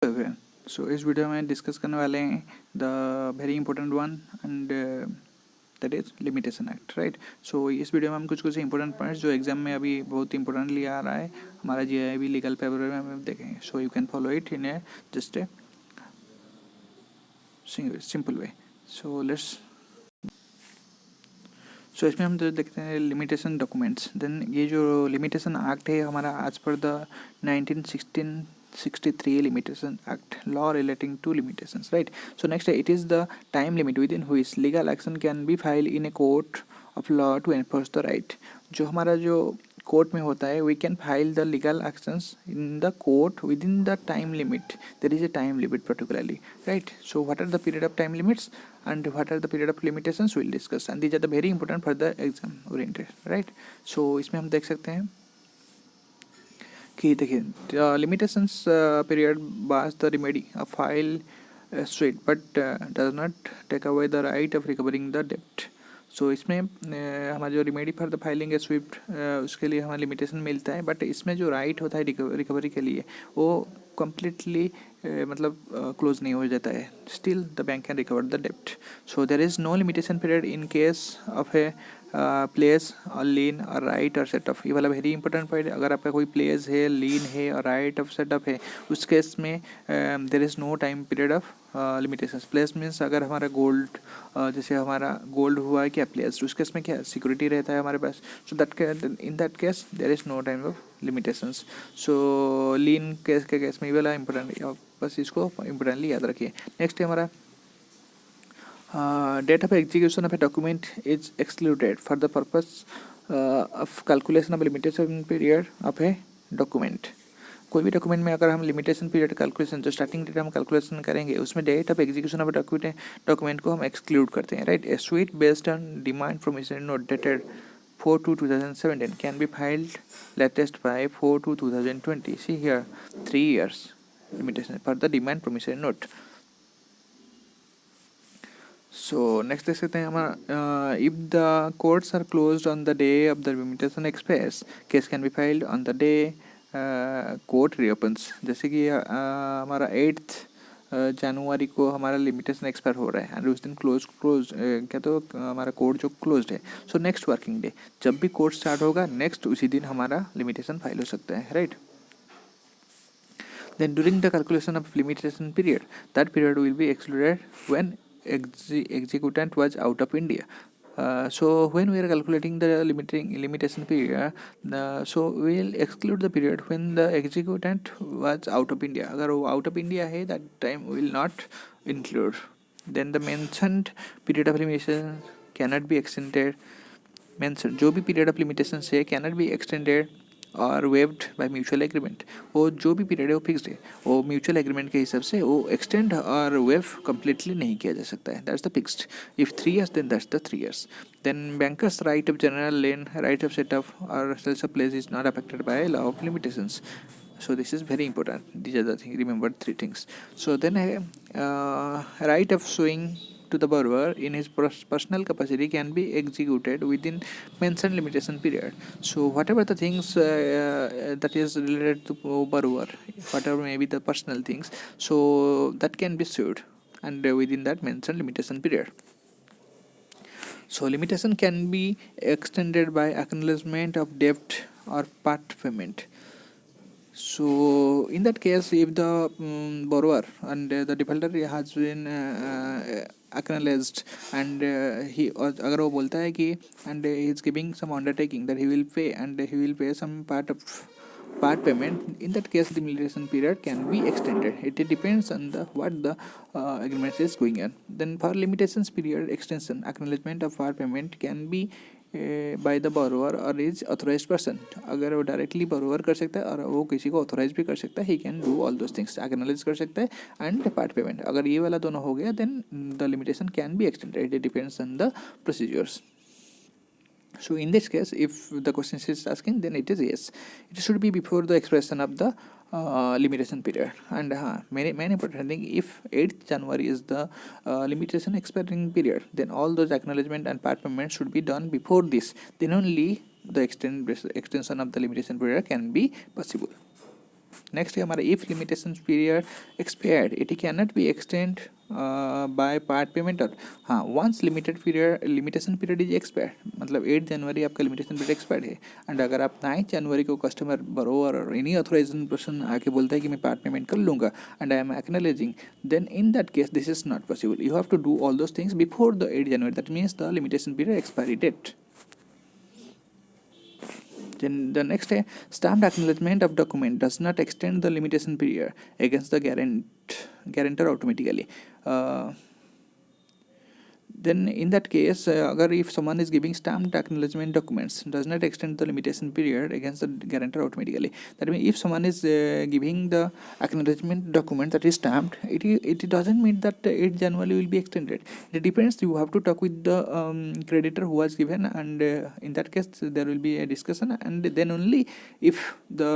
Everyone, सो इस video में discuss करने वाले हैं the very important one and that is limitation act, right. So इस वीडियो में हम कुछ कुछ इंपॉर्टेंट पॉइंट्स जो एग्जाम में अभी बहुत इंपॉर्टेंटली आ रहा है हमारा जीआईबी लीगल पेपर में हम देखेंगे। So you can follow it in a just a simple way. So let's so इसमें हम जो देखते हैं लिमिटेशन डॉक्यूमेंट्स। देन ये जो लिमिटेशन एक्ट है हमारा आज पर the 1963 limitation act law relating to limitations, right? So next it is the time limit within which legal action can be filed in a court of law to enforce the right। जो हमारा जो court में होता है we can file the legal actions in the court within the time limit. There is a time limit particularly, right. So what are the period of time limits and what are the period of limitations we'll discuss, and these are the very important for the exam oriented, right? So इसमें हम देख सकते हैं कि देखिए limitations period bars the remedy of file suit but does not take away the right of recovering the debt। सो इसमें हमारा जो रिमेडी फॉर द फाइलिंग है स्विफ्ट उसके लिए हमें लिमिटेशन मिलता है, बट इसमें जो राइट होता है रिकवरी के लिए वो कम्प्लीटली मतलब क्लोज नहीं हो जाता है। Still the bank can recover the डेप्ट। So there is no limitation period in case of a pledge और लीन और राइट और सेट ऑफ। ये वाला वेरी इंपॉर्टेंट पॉइंट। अगर आपका कोई प्लेस है, लीन है और राइट ऑफ सेट ऑफ है, उस केस में there is no time period of limitations. Pledge means अगर हमारा गोल्ड जैसे हमारा गोल्ड हुआ है क्या प्लेस, उस केस में क्या सिक्योरिटी रहता है हमारे पास। So that in that case there is no time of limitations. So lien case के केस में ये वाला इंपॉर्टेंट, बस इसको इंपॉर्टेंटली याद रखिए। नेक्स्ट है हमारा date of execution of a document is excluded for the purpose of calculation of limitation period of a document। कोई भी डॉक्यूमेंट में अगर हम लिमिटेशन पीरियड कैलकुलेशन जो स्टार्टिंग डेट हम कैलकुलेशन करेंगे उसमें date of execution of document को हम एक्सक्लूड करते हैं, right. A suit based on demand promissory note dated 4/2/2017 can be filed latest by 4/2/2020। See here 3 years limitation for the demand promissory note। So next देख सकते हैं हमारा if the courts are closed on the day of the limitation expires case can be filed on the day court reopens. जैसे कि हमारा 8 जनवरी को हमारा limitation expire हो रहा है एंड उस दिन क्लोज क्या तो हमारा कोर्ट जो क्लोज्ड है। सो नेक्स्ट वर्किंग डे जब भी कोर्ट स्टार्ट होगा नेक्स्ट उसी दिन हमारा लिमिटेशन फाइल हो सकता है, right. Then during the calculation of limitation period, that period will be excluded when executant was out of India। So when we are calculating the limitation period, so we will exclude the period when the executant was out of India। अगर वो out of India है that time we will not include। Then the mentioned period of limitation cannot be extended। mentioned जो भी period of limitation है cannot be extended और waived by mutual agreement. वो जो भी पीरियड है वो फिक्स्ड है, वो म्यूचुअल एग्रीमेंट के हिसाब से वो एक्सटेंड और वेव कम्प्लीटली नहीं किया जा सकता है। That's the fixed. If 3 years then that's the 3 years। Then bankers right of general lien right of set off और sales of pledge is not affected by law of limitations. So this is very important. These are the things. Remember 3 things. So then right of suing to the borrower in his personal capacity can be executed within mentioned limitation period। So whatever the things that is related to borrower, whatever may be the personal things, so that can be sued and within that mentioned limitation period। So limitation can be extended by acknowledgement of debt or part payment। So in that case if the borrower and the defaulter has been acknowledged and he अगर वो बोलता है कि and he is giving some undertaking that he will pay and he will pay some part payment, in that case the limitation period can be extended। It depends on the what the agreement is going on। Then for limitations period extension acknowledgement of part payment can be by the borrower और is authorise person. अगर वो directly borrower कर सकता है और वो किसी को ऑथोराइज भी कर सकता है, he can do all those things. Acknowledge कर सकता है एंड पार्ट पेमेंट। अगर ये वाला दोनों हो गया then the limitation can be extended. It depends on the procedures. So in this case if the question is asking then it is yes, it should be before the expression of the limitation period। And main important thing, if 8th January is the limitation expiring period then all those acknowledgement and part payment should be done before this, then only the extension of the limitation period can be possible। Next है हमारा if limitation period expired it can not be extend by part payment और हाँ once limitation period is expired मतलब 8 जनवरी आपका limitation period expired है and अगर आप 9 जनवरी को कस्टमर बरोवर और एनी ऑथराइजेशन पर्सन आके बोलता है कि मैं पार्ट पेमेंट कर लूँगा and I am acknowledging then in that case this is not possible you have to do all those things before the 8 January that means the limitation period expiry date. Then the next है stamped acknowledgement of document does not extend the limitation period against the guarantor automatically. Then in that case अगर if someone is giving stamped acknowledgement documents does not extend the limitation period against the guarantor automatically. That means if someone is giving the acknowledgement document that is stamped it doesn't mean that 8 January will be extended. It depends. You have to talk with the creditor who was given and in that case there will be a discussion and then only if the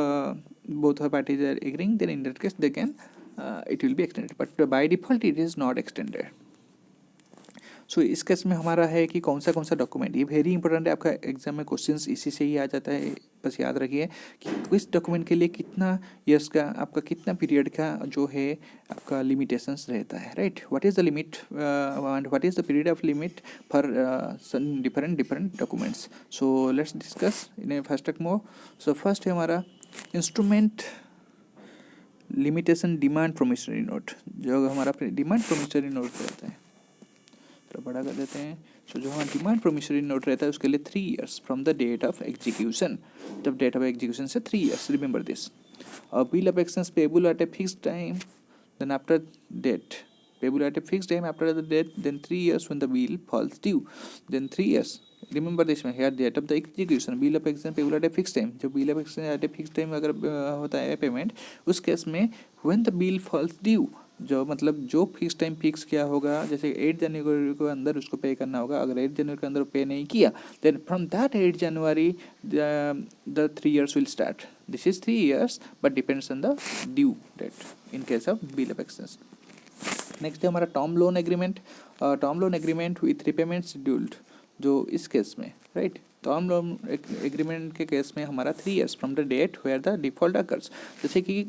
both parties are agreeing then in that case they can it will be extended but by default it is not extended. सो इस case में हमारा है कि कौन सा document ये very important है आपका एग्जाम में क्वेश्चंस इसी से ही आ जाता है बस याद रखिए कि किस डॉक्यूमेंट के लिए कितना ईयर्स का आपका कितना पीरियड का जो है आपका लिमिटेशंस रहता है right what is the limit and what is the period of limit for different documents. So let's discuss in A fast track mode. So first है हमारा instrument limitation demand promissory note जो हमारा demand promissory note रहता है थोड़ा बड़ा कर देते हैं. सो जो हमारा डिमांड प्रोमिसरी नोट रहता है उसके लिए 3 years from the date of execution. जब डेट ऑफ एग्जीक्यूशन से 3 years remember this. Bill of exchange payable at a fixed time then after date payable at a fixed time after the date then 3 years when the bill falls due then 3 years remember this में here date of the execution bill of exchange payable at a fixed time. जो bill of exchange at a fixed time अगर होता है payment उस case में when the bill falls due जो मतलब जो फिक्स टाइम फिक्स किया होगा जैसे 8 जनवरी के अंदर उसको पे करना होगा. अगर 8 जनवरी के अंदर पे नहीं किया then from that 8 January the 3 years will start. This is 3 years but depends on the due date in case of bill of exchange. Next है हमारा term loan agreement with repayment scheduled जो इस case में right term loan agreement के case में हमारा 3 years from the date where the default occurs. जैसे कि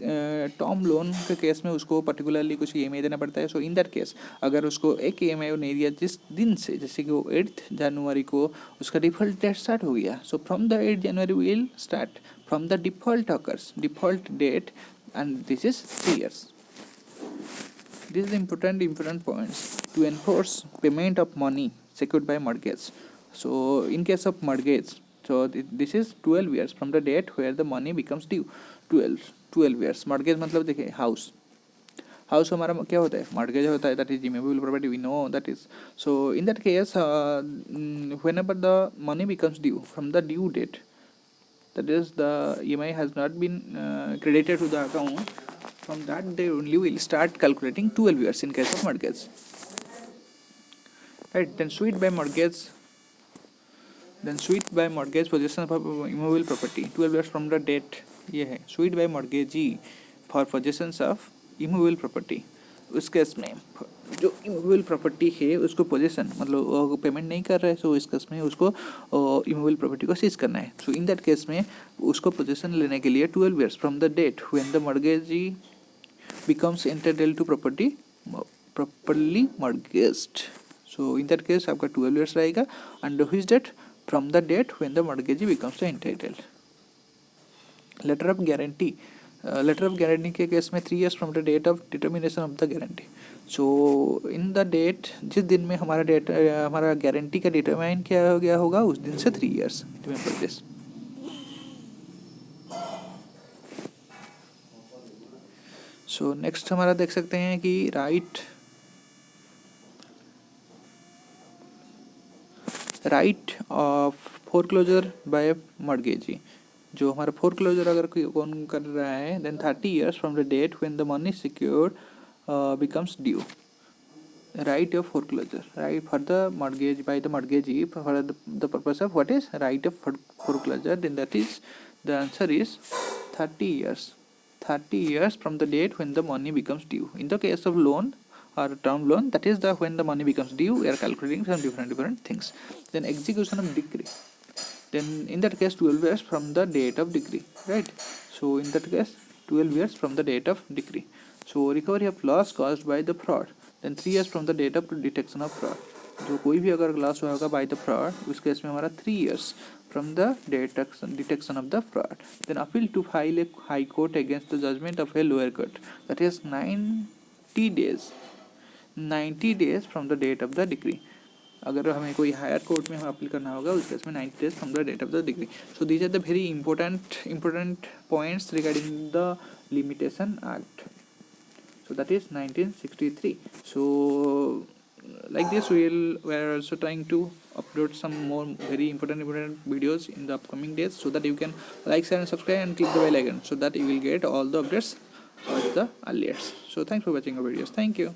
टर्म लोन के केस में उसको पर्टिकुलरली कुछ EMI देना पड़ता है. सो इन दैट केस अगर उसको एक EMI नहीं दिया जिस दिन से जैसे कि वो 8 जनवरी को उसका डिफॉल्ट डेट स्टार्ट हो गया. So from the 8 January will start from the default occurs default date and this is 3 years. This is important points to enforce payment of money secured by mortgage. So in case of mortgage, so this is 12 years from the date where the money becomes due. 12 years. Mortgage मतलब देखिए house हमारा क्या होता है mortgage होता है that is immovable property we know that is. So in that case whenever the money becomes due from the due date that is the EMI has not been credited to the account from that day only we will start calculating 12 years in case of mortgage right. Then suit by mortgage possession of immovable property 12 years from the date ये है suit by mortgagee for possessions of immovable property. उस case में जो immovable property है उसको possession मतलब payment नहीं कर रहा है सो इस केस में उसको इमूवेबल प्रॉपर्टी को सीज करना है. सो इन दैट केस में उसको पोजेसन लेने के लिए 12 years from the date when the mortgagee becomes entitled to property properly mortgaged. So in that case आपका 12 years रहेगा and which date from the date when the mortgagee becomes entitled. Letter of guarantee के case में 3 years from the date of determination of the guarantee. So in the date जिस दिन में हमारा guarantee का determine किया गया होगा उस दिन से 3 years. Remember this. So next हमारा देख सकते हैं कि right of foreclosure by mortgagee जो हमारा फोरक्लोजर अगर कौन कर रहा है then 30 years from the date when the money secured becomes due. Right of foreclosure right for the mortgage by the mortgagee for the purpose of what is right of foreclosure then that is the answer is 30 years from the date when the money becomes due. In the case of loan or term loan, that is the when the money becomes due, we are calculating some different things. Then execution of decree. Then in that case 12 years from the date of decree, right? So in that case 12 years from the date of decree. So recovery of loss caused by the fraud, then 3 years from the date of detection of fraud. जो कोई भी अगर loss हुआ होगा by the fraud, उस case में हमारा 3 years from the detection of the fraud. Then appeal to file a high court against the judgment of a lower court, that is 90 days. 90 days from the date of the decree. अगर हमें कोई higher court में हम appeal करना होगा उस case में 90 days from the date of the decree. So these are the very important points regarding the Limitation Act. So that is 1963. So like this we are also trying to upload some more very important videos in the upcoming days, so that you can like, share and subscribe and click the bell icon, so that you will get all the updates at the earliest. So thanks for watching our videos. Thank you.